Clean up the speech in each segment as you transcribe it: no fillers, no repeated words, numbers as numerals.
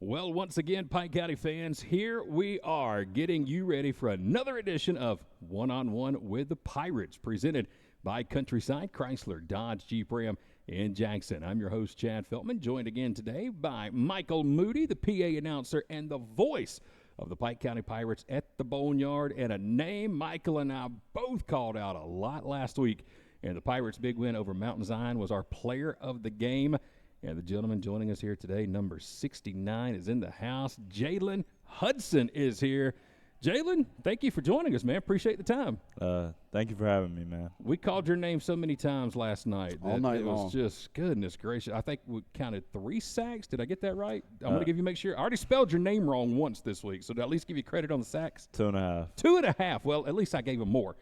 Well, once again, Pike County fans, here we are getting you ready for another edition of One-on-One with the Pirates, presented by Countryside Chrysler Dodge Jeep Ram in Jackson. I'm your host, Chad Feltman, joined again today by Michael Moody, the PA announcer and the voice of the Pike County Pirates at the Boneyard, and a name Michael and I both called out a lot last week. And the Pirates' big win over Mountain Zion was our player of the game. And the gentleman joining us here today, number 69, is in the house. Jayln Hudson is here. Jayln, thank you for joining us, man. Appreciate the time. Thank you for having me, man. We called your name so many times last night. All night long. It was just, goodness gracious. I think we counted 3 sacks. Did I get that right? I'm going to give you, make sure. I already spelled your name wrong once this week, so did I at least give you credit on the sacks? 2.5. 2.5. Well, at least I gave him more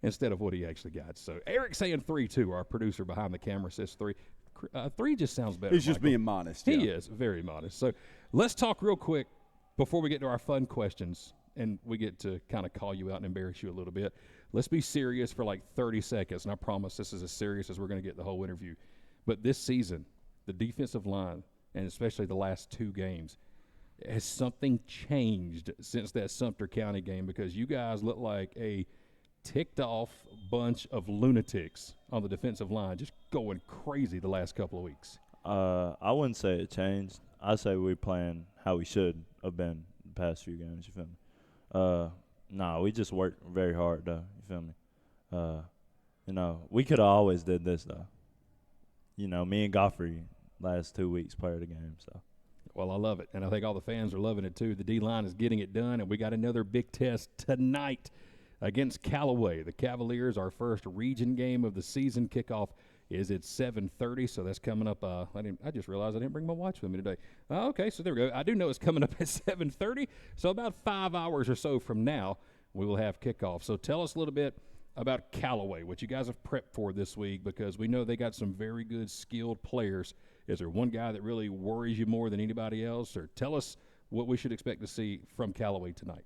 instead of what he actually got. So Eric's saying 3, too. Our producer behind the camera says 3. 3 just sounds better. He's just Michael. being modest. He is very modest. So let's talk real quick before we get to our fun questions and we get to kind of call you out and embarrass you a little bit. Let's be serious for like 30 seconds, and I promise this is as serious as we're going to get the whole interview. But this season, the defensive line, and especially the last 2 games, has something changed since that Sumter County game? Because you guys look like a ticked off bunch of lunatics on the defensive line, just going crazy the last couple of weeks. I wouldn't say it changed. I say we're playing how we should have been the past few games. You feel me? We just worked very hard though. You feel me? We could have always did this though. Me and Godfrey last 2 weeks player of the game. So. Well, I love it, and I think all the fans are loving it too. The D-line is getting it done, and we got another big test tonight against Callaway. The Cavaliers, our first region game of the season. Kickoff is at 7:30, so that's coming up. I just realized I didn't bring my watch with me today. Okay, so there we go. I do know it's coming up at 7:30, so about 5 hours or so from now, we will have kickoff. So tell us a little bit about Callaway, what you guys have prepped for this week, because we know they got some very good, skilled players. Is there one guy that really worries you more than anybody else? Or tell us what we should expect to see from Callaway tonight.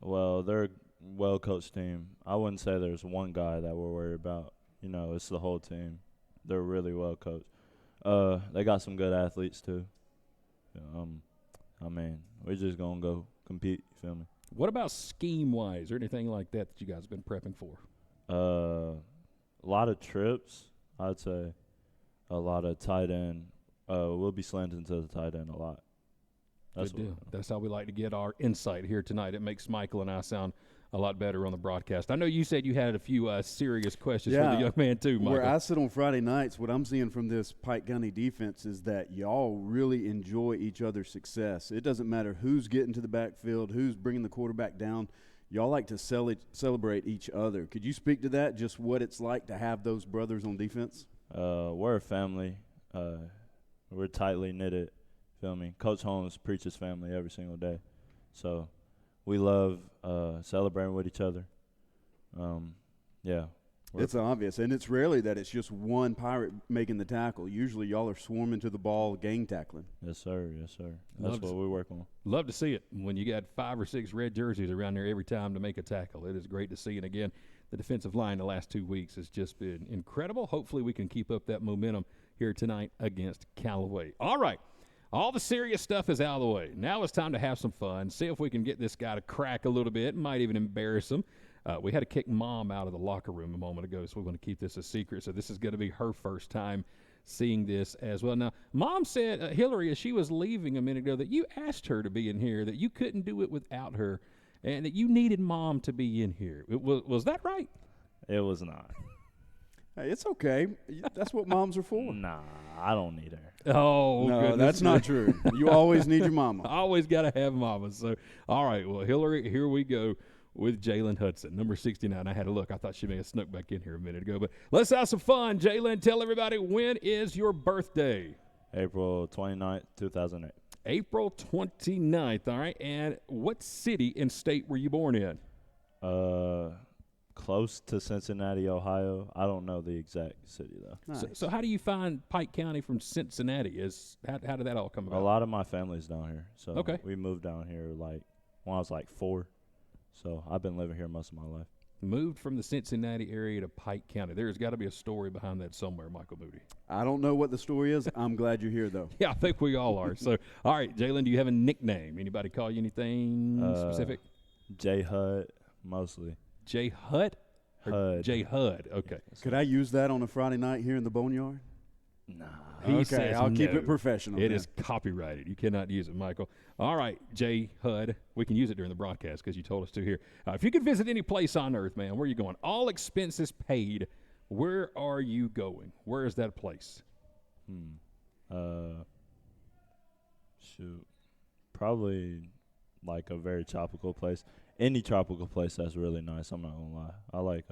Well, they're well-coached team. I wouldn't say there's one guy that we're worried about. It's the whole team. They're really well-coached. They got some good athletes, too. We're just going to go compete, you feel me? What about scheme-wise or anything like that you guys have been prepping for? A lot of trips, I'd say. A lot of tight end. We'll be slanting to the tight end a lot. Good deal. That's how we like to get our insight here tonight. It makes Michael and I sound a lot better on the broadcast. I know you said you had a few serious questions for the young man too, Michael. Where I sit on Friday nights, what I'm seeing from this Pike County defense is that y'all really enjoy each other's success. It doesn't matter who's getting to the backfield, who's bringing the quarterback down. Y'all like to celebrate each other. Could you speak to that, just what it's like to have those brothers on defense? We're a family. We're tightly knitted. Feel me? Coach Holmes preaches family every single day. So we love celebrating with each other. It's obvious, and it's rarely that it's just one Pirate making the tackle. Usually y'all are swarming to the ball, gang tackling. Yes, sir. Yes, sir. That's what we work on. Love to see it when you got 5 or 6 red jerseys around there every time to make a tackle. It is great to see. And, again, the defensive line the last 2 weeks has just been incredible. Hopefully we can keep up that momentum here tonight against Callaway. All right. All the serious stuff is out of the way. Now it's time to have some fun, see if we can get this guy to crack a little bit, might even embarrass him. We had to kick Mom out of the locker room a moment ago, so we're going to keep this a secret. So this is going to be her first time seeing this as well. Now, Mom said, Hillary, as she was leaving a minute ago, that you asked her to be in here, that you couldn't do it without her, and that you needed Mom to be in here. Was that right? It was not. Hey, it's okay. That's what moms are for. Nah, I don't need her. Oh, no, goodness. That's not true. You always need your mama. Always got to have mama. So, all right, well, Hillary, here we go with Jayln Hudson, number 69. I had a look. I thought she may have snuck back in here a minute ago. But let's have some fun. Jayln, tell everybody, when is your birthday? April 29th, 2008. April 29th, all right. And what city and state were you born in? Close to Cincinnati, Ohio. I don't know the exact city, though. Nice. So how do you find Pike County from Cincinnati? How did that all come about? A lot of my family's down here. So okay. We moved down here when I was 4. So I've been living here most of my life. Moved from the Cincinnati area to Pike County. There's got to be a story behind that somewhere, Michael Moody. I don't know what the story is. I'm glad you're here, though. Yeah, I think we all are. So, all right, Jayln, do you have a nickname? Anybody call you anything specific? J Hud, mostly. J Hud? Hud. J Hud. Okay. Could I use that on a Friday night here in the Boneyard? Nah. He Okay, says I'll keep no. it professional. It then. is copyrighted. You cannot use it, Michael. All right, J Hud. We can use it during the broadcast because you told us to here. If you could visit any place on earth, man, where are you going? All expenses paid. Where are you going? Where is that place? Shoot. Probably like a very tropical place. Any tropical place that's really nice, I'm not going to lie. I like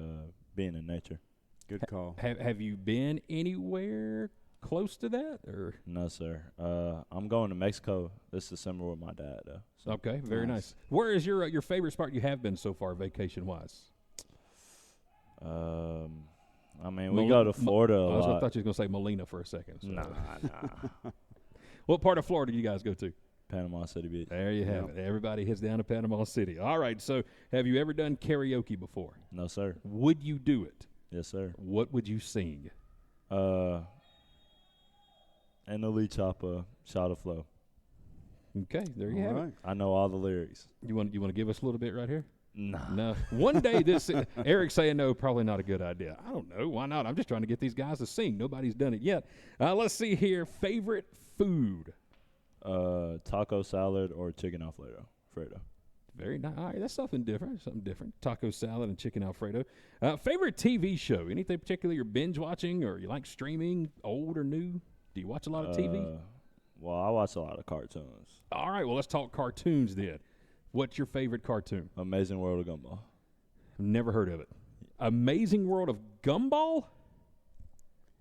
being in nature. Good call. Have you been anywhere close to that? Or No, sir. I'm going to Mexico this December with my dad, though. So okay, very nice. Where is your favorite spot you have been so far, vacation-wise? I mean, we go to Florida a I lot. thought you were going to say Molina for a second. So. Nah. What part of Florida do you guys go to? Panama City Beach. There you have it. Everybody heads down to Panama City. All right, so have you ever done karaoke before? No, sir. Would you do it? Yes, sir. What would you sing? And the lead chopper, shot of flow. Okay, there you have it. I know all the lyrics. You want to give us a little bit right here? Nah. No. One day Eric's saying no, probably not a good idea. I don't know. Why not? I'm just trying to get these guys to sing. Nobody's done it yet. Let's see here. Favorite food? Taco salad or chicken Alfredo. Very nice. All right, that's something different. Taco salad and chicken Alfredo. Favorite TV show? Anything particular you're binge watching or you like streaming, old or new? Do you watch a lot of TV? Well, I watch a lot of cartoons. All right, well, let's talk cartoons then. What's your favorite cartoon? Amazing World of Gumball. Never heard of it. Amazing World of Gumball?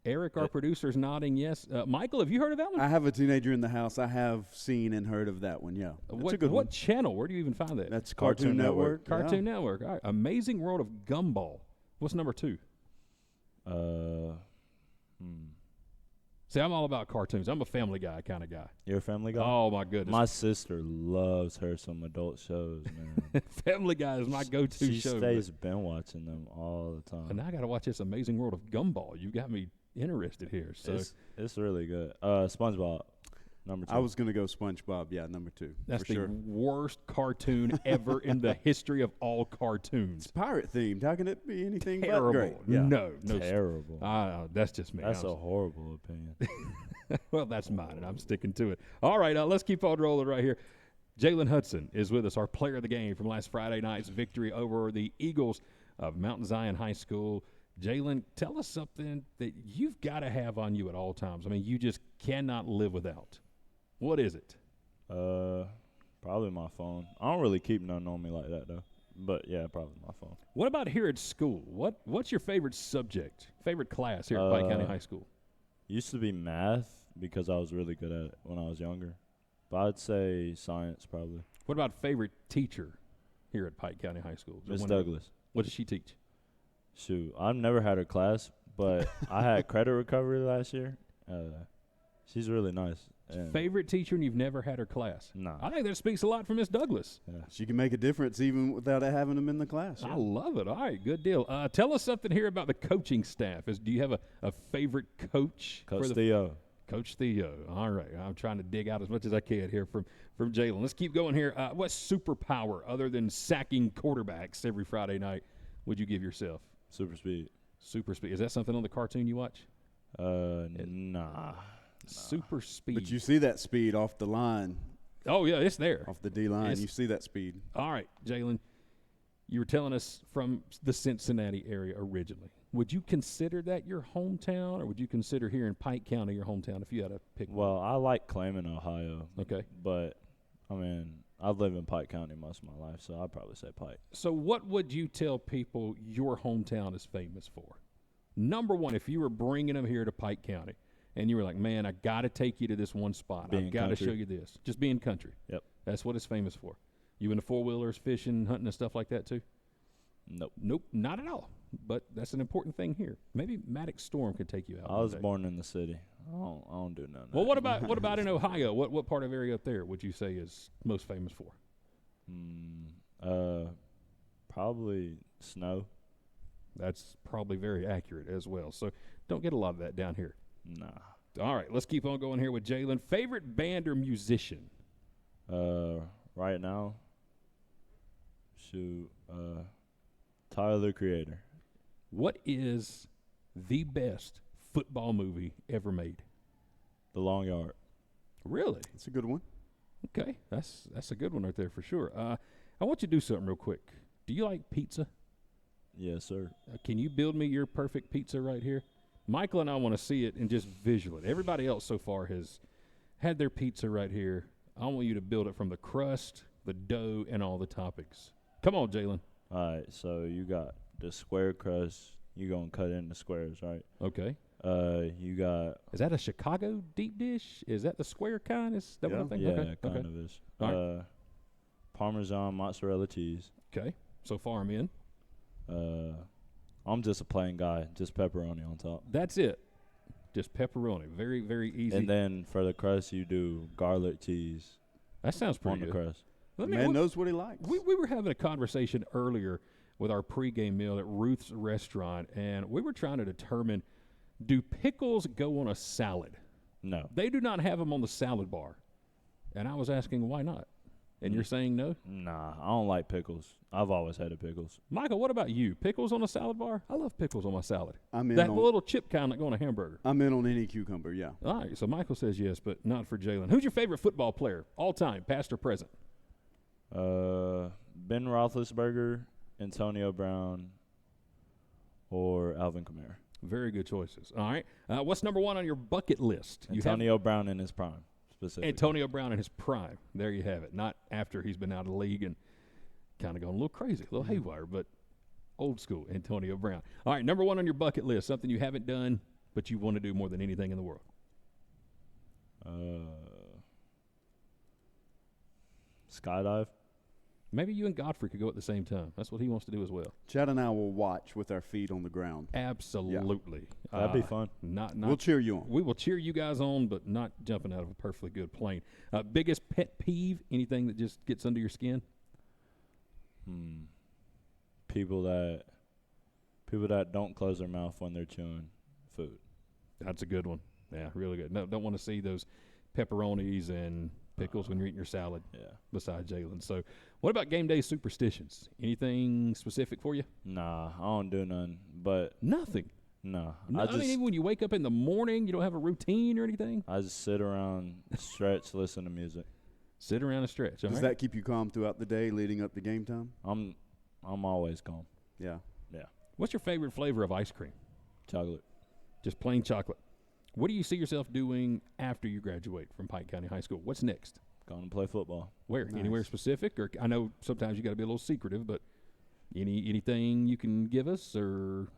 Eric, our producer, is nodding yes. Michael, have you heard of that one? I have a teenager in the house. I have seen and heard of that one, yeah. That's a good one. What channel? Where do you even find that? That's Cartoon Network. Cartoon Network. All right. Amazing World of Gumball. What's number 2? See, I'm all about cartoons. I'm a Family Guy kind of guy. You're a Family Guy? Oh, my goodness. My sister loves her some adult shows, man. Family Guy is my go-to show. She stays been watching them all the time. And now I got to watch this Amazing World of Gumball. You got me interested here. So It's really good. SpongeBob, number 2. I was going to go SpongeBob, yeah, number 2. that's the for sure. worst cartoon ever in the history of all cartoons. It's pirate themed. How can it be anything Terrible. but great? Yeah. No. Terrible. That's just me. That's a horrible opinion. Well, that's mine, and I'm sticking to it. All right, let's keep on rolling right here. Jayln Hudson is with us, our player of the game from last Friday night's victory over the Eagles of Mount Zion High School. Jayln, tell us something that you've got to have on you at all times. I mean, you just cannot live without. What is it? Probably my phone. I don't really keep nothing on me like that, though. But, yeah, probably my phone. What about here at school? What's your favorite subject, favorite class here at Pike County High School? Used to be math because I was really good at it when I was younger. But I'd say science probably. What about favorite teacher here at Pike County High School? Miss Douglas. What does she teach? Shoot, I've never had her class, but I had credit recovery last year. She's really nice. Favorite teacher and you've never had her class? No. I think that speaks a lot for Miss Douglas. Yeah. She can make a difference even without having them in the class. I love it. All right, good deal. Tell us something here about the coaching staff. Do you have a favorite coach? Coach Theo. Coach Theo. All right. I'm trying to dig out as much as I can here from Jayln. Let's keep going here. What superpower, other than sacking quarterbacks every Friday night, would you give yourself? Super speed. Super speed. Is that something on the cartoon you watch? Nah. Super speed. But you see that speed off the line, Oh, yeah, it's there. off the D line. You see that speed. All right, Jayln, you were telling us from the Cincinnati area originally. Would you consider that your hometown, or would you consider here in Pike County your hometown if you had to pick one? Well, I like claiming Ohio. Okay. But, I mean, I've lived in Pike County most of my life, so I'd probably say Pike. So what would you tell people your hometown is famous for? Number one, if you were bringing them here to Pike County, and you were like, man, I got to take you to this one spot. I've got to show you this. Just being country. Yep. That's what it's famous for. You into four-wheelers, fishing, hunting, and stuff like that too? Nope. Nope, not at all. But that's an important thing here. Maybe Maddox Storm could take you out. I was born in the city. I don't do nothing. Well, what about in Ohio? What part of area up there would you say is most famous for? Probably snow. That's probably very accurate as well. So don't get a lot of that down here. Nah. All right, let's keep on going here with Jayln. Favorite band or musician? Right now, Tyler, the Creator. What is the best football movie ever made? The Long Yard. Really? That's a good one. Okay, that's a good one right there for sure. I want you to do something real quick. Do you like pizza? Yes, sir. Can you build me your perfect pizza right here? Michael and I want to see it and just visual it. Everybody else so far has had their pizza right here. I want you to build it from the crust, the dough, and all the toppings. Come on, Jayln. All right, so you got the square crust. You're going to cut into squares, right? Okay. You got... Is that a Chicago deep dish? Is that the square kind? Is that what I'm thinking? Yeah, okay. kind okay. of is. All right. Parmesan, mozzarella cheese. Okay. So far I'm in. I'm just a plain guy, just pepperoni on top. That's it. Just pepperoni. Very, very easy. And then for the crust, you do garlic cheese that sounds pretty on the good. crust. Man knows what he likes. We were having a conversation earlier with our pregame meal at Ruth's restaurant, and we were trying to determine, do pickles go on a salad? No. They do not have them on the salad bar. And I was asking why not? And you're saying no? Nah, I don't like pickles. I've always hated pickles. Michael, what about you? Pickles on a salad bar? I love pickles on my salad. I'm in that on, little chip kind that go on a hamburger. I'm in on any cucumber, yeah. All right, so Michael says yes, but not for Jayln. Who's your favorite football player, all time, past or present? Ben Roethlisberger, Antonio Brown, or Alvin Kamara. Very good choices. All right. What's number one on your bucket list? Antonio Brown in his prime, specifically. Antonio Brown in his prime. There you have it. Not after he's been out of the league and kind of gone a little crazy, a little haywire, but old school Antonio Brown. All right, number one on your bucket list, something you haven't done but you want to do more than anything in the world. Skydive. Maybe you and Godfrey could go at the same time. That's what he wants to do as well. Chad and I will watch with our feet on the ground. Absolutely. Yeah. That'd be fun. We'll cheer you on. We will cheer you guys on, but not jumping out of a perfectly good plane. Biggest pet peeve, anything that just gets under your skin? People that don't close their mouth when they're chewing food. That's a good one. Yeah, really good. No, don't want to see those pepperonis and pickles when you're eating your salad. Yeah. Besides Jayln. So, what about game day superstitions? Anything specific for you? Nah, I don't do none. But Nothing. no, I mean, even when you wake up in the morning, you don't have a routine or anything. I just sit around, stretch, listen to music. Sit around and stretch. Does that keep you calm throughout the day leading up to game time? I'm always calm. Yeah. What's your favorite flavor of ice cream? Chocolate. Just plain chocolate. What do you see yourself doing after you graduate from Pike County High School? What's next? Going to play football. Where? Nice. Anywhere specific? Or I know sometimes you got to be a little secretive, but anything you can give us or?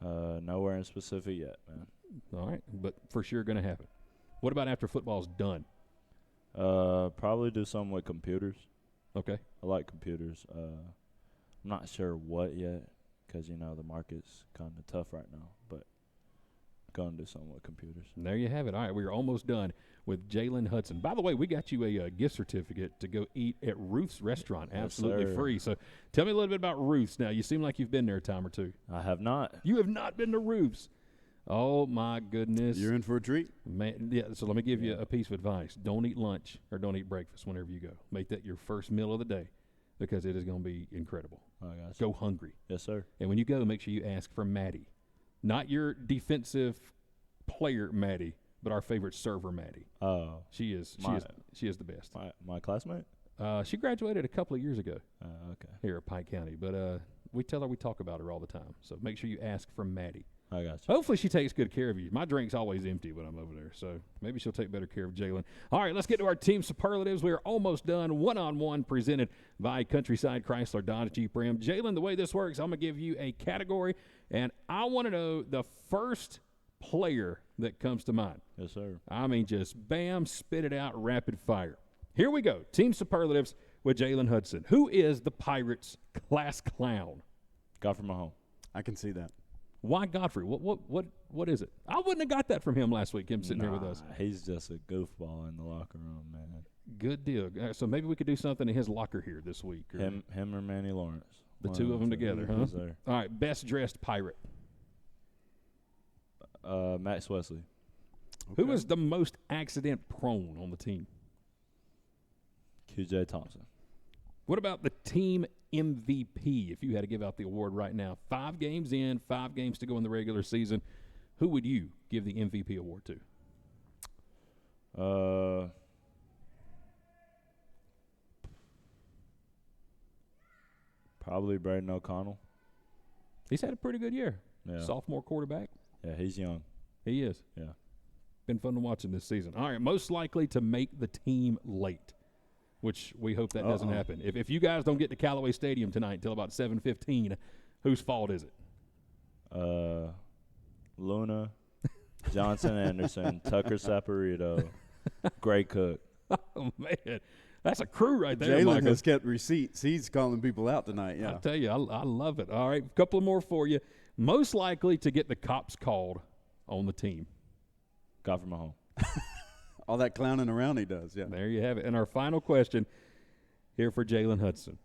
Nowhere in specific yet, man. All right, but for sure going to happen. What about after football's done? Probably do something with computers. Okay. I like computers. I'm not sure what yet because, the market's kind of tough right now. But going to do something with computers. And there you have it. All right, we are almost done with Jayln Hudson. By the way, we got you a gift certificate to go eat at Ruth's restaurant, absolutely sir. free. So tell me a little bit about Ruth's now. You seem like you've been there a time or two. I have not. You have not been to Ruth's. Oh, my goodness. You're in for a treat. Man, yeah, so let me give you a piece of advice. Don't eat lunch or don't eat breakfast whenever you go. Make that your first meal of the day because it is going to be incredible. I got you. Go hungry. Yes, sir. And when you go, make sure you ask for Maddie. Not your defensive player Maddie, but our favorite server Maddie. Oh. She is the best. My classmate? She graduated a couple of years ago Okay. here at Pike County, but we tell her we talk about her all the time. So make sure you ask for Maddie. I got you. Hopefully she takes good care of you. My drink's always empty when I'm over there, so maybe she'll take better care of Jayln. All right, let's get to our team superlatives. We are almost done. One-on-one presented by Countryside Chrysler Dodge Jeep Ram. Jayln, the way this works, I'm going to give you a category, and I want to know the first player that comes to mind. Yes, sir. I mean, just bam, spit it out, rapid fire. Here we go. Team superlatives with Jayln Hudson. Who is the Pirates' class clown? Got from my home. I can see that. Why Godfrey? What is it? I wouldn't have got that from him last week, him sitting here with us. He's just a goofball in the locker room, man. Good deal. So maybe we could do something in his locker here this week. Or Him or Manny Lawrence. the two of them together, huh? Yes, sir. All right, best dressed pirate. Max Wesley. Who was the most accident prone on the team? QJ Thompson. What about the team MVP, if you had to give out the award right now? 5 games in, 5 games to go in the regular season. Who would you give the MVP award to? Probably Braden O'Connell. He's had a pretty good year. Yeah. Sophomore quarterback. Yeah, he's young. He is. Yeah. Been fun to watch him this season. All right, most likely to make the team late, which we hope that doesn't happen. If you guys don't get to Callaway Stadium tonight until about 7:15, whose fault is it? Luna, Johnson Anderson, Tucker Saporito, Gray Cook. Oh, man. That's a crew right there, Jayln Michael. has kept receipts. He's calling people out tonight. Yeah. I'll tell you, I love it. All right, a couple more for you. Most likely to get the cops called on the team. Got from my home. All that clowning around he does, yeah. There you have it. And our final question here for Jayln Hudson.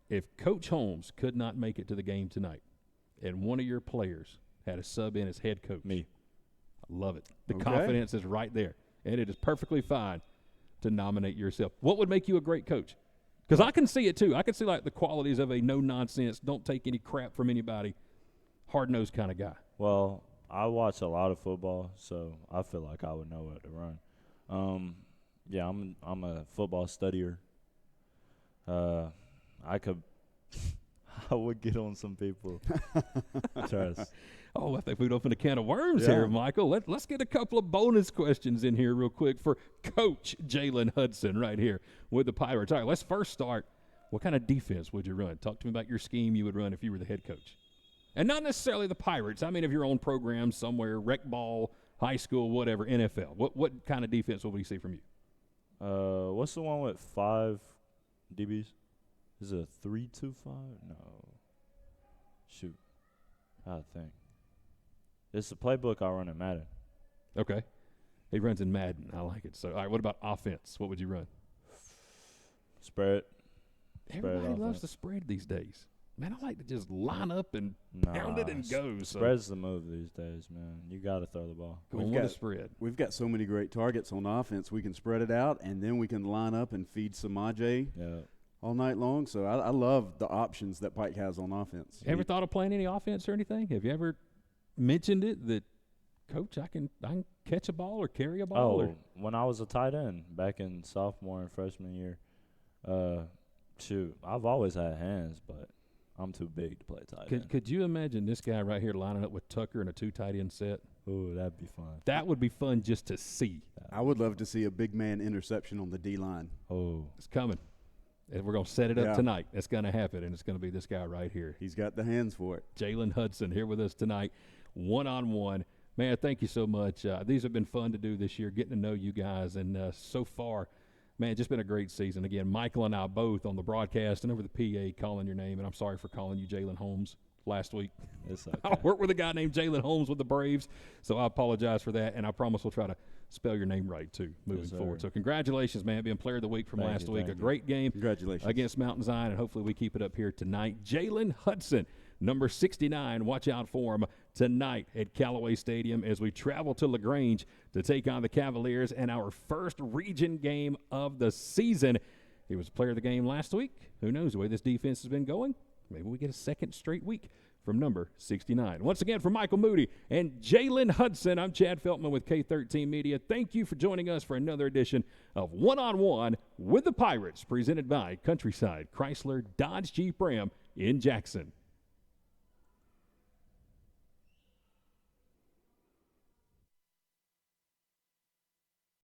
If Coach Holmes could not make it to the game tonight and one of your players had a sub in as head coach. Me. I love it. The Okay. confidence is right there. And it is perfectly fine to nominate yourself. What would make you a great coach? Because I can see it too. I can see like the qualities of a no-nonsense, don't take any crap from anybody, hard-nosed kind of guy. Well, I watch a lot of football, so I feel like I would know what to run. Yeah, I'm a football studier. I would get on some people. Trust. Oh, I think we'd open a can of worms Yeah. here, Michael. Let's get a couple of bonus questions in here real quick for Coach Jayln Hudson right here with the Pirates. All right, let's first start. What kind of defense would you run? Talk to me about your scheme you would run if you were the head coach. And not necessarily the Pirates. I mean, of your own program somewhere, rec ball, high school, whatever, NFL. What kind of defense will we see from you? What's the one with 5 DBs? Is it a 3-2-5? No. Shoot. I think. It's the playbook I run in Madden. Okay. He runs in Madden. I like it. So, all right, what about offense? What would you run? Spread. Everybody loves offense. to spread these days. Man, I like to just line up and pound it and go. So Spread's the move these days, man. You got to throw the ball. going We've with got- a spread. We've got so many great targets on offense. We can spread it out, and then we can line up and feed Samaje Yeah. all night long. So I love the options that Pike has on offense. Ever thought of playing any offense or anything? Have you ever mentioned it that, Coach, I can catch a ball or carry a ball? Oh, when I was a tight end back in sophomore and freshman year, shoot, I've always had hands, but I'm too big to play tight end. Could you imagine this guy right here lining up with Tucker in a 2 tight end set? Ooh, that'd be fun. That would be fun just to see. I would love to see a big man interception on the D-line. Oh, It's coming. And we're going to set it up Yeah. tonight. It's going to happen, and it's going to be this guy right here. He's got the hands for it. Jayln Hudson here with us tonight, one-on-one. Man, thank you so much. These have been fun to do this year, getting to know you guys. And so far, man, just been a great season. Again, Michael and I both on the broadcast and over the PA calling your name. And I'm sorry for calling you Jayln Holmes last week. it's I okay. worked with a guy named Jayln Holmes with the Braves, so I apologize for that. And I promise we'll try to spell your name right, too, moving Yes, sir. forward. So congratulations, man, being Player of the Week from Thank last you, week. thank A you. great game Congratulations. against Mountain Zion, and hopefully we keep it up here tonight. Jayln Hudson, number 69. Watch out for him tonight at Callaway Stadium as we travel to LaGrange to take on the Cavaliers in our first region game of the season. He was player of the game last week. Who knows the way this defense has been going? Maybe we get a second straight week from number 69. Once again, for Michael Moody and Jayln Hudson, I'm Chad Feltman with K13 Media. Thank you for joining us for another edition of One-on-One with the Pirates, presented by Countryside Chrysler Dodge Jeep Ram in Jackson.